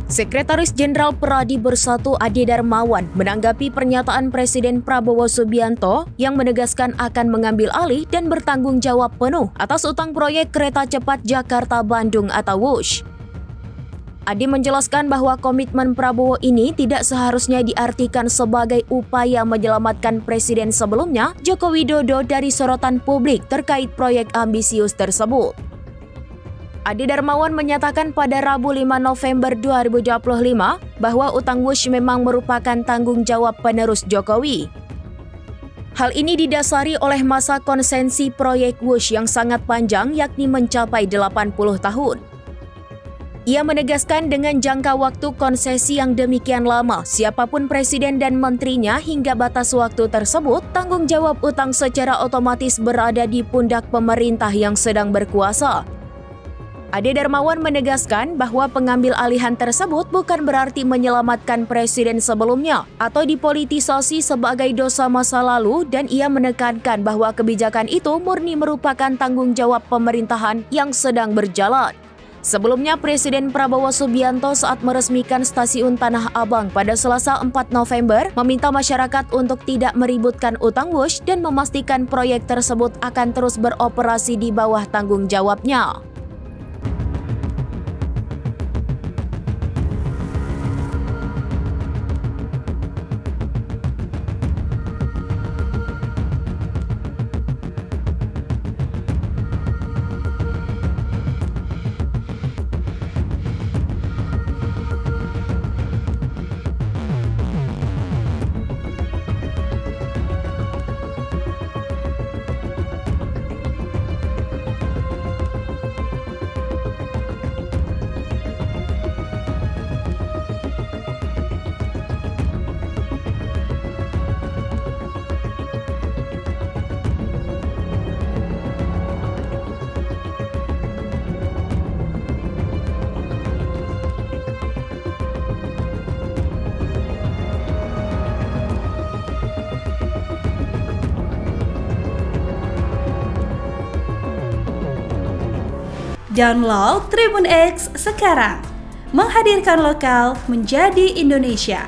Sekretaris Jenderal Peradi Bersatu Ade Darmawan menanggapi pernyataan Presiden Prabowo Subianto yang menegaskan akan mengambil alih dan bertanggung jawab penuh atas utang proyek kereta cepat Jakarta-Bandung atau WUSH. Ade menjelaskan bahwa komitmen Prabowo ini tidak seharusnya diartikan sebagai upaya menyelamatkan Presiden sebelumnya, Joko Widodo, dari sorotan publik terkait proyek ambisius tersebut. Ade Darmawan menyatakan pada Rabu 5 November 2025 bahwa utang WUSH memang merupakan tanggung jawab penerus Jokowi. Hal ini didasari oleh masa konsensi proyek WUSH yang sangat panjang, yakni mencapai 80 tahun. Ia menegaskan dengan jangka waktu konsesi yang demikian lama, siapapun presiden dan menterinya hingga batas waktu tersebut, tanggung jawab utang secara otomatis berada di pundak pemerintah yang sedang berkuasa. Ade Darmawan menegaskan bahwa pengambil alihan tersebut bukan berarti menyelamatkan presiden sebelumnya atau dipolitisasi sebagai dosa masa lalu, dan ia menekankan bahwa kebijakan itu murni merupakan tanggung jawab pemerintahan yang sedang berjalan. Sebelumnya, Presiden Prabowo Subianto saat meresmikan Stasiun Tanah Abang pada Selasa 4 November meminta masyarakat untuk tidak meributkan utang WUSH dan memastikan proyek tersebut akan terus beroperasi di bawah tanggung jawabnya. Download Tribun X sekarang, menghadirkan lokal menjadi Indonesia.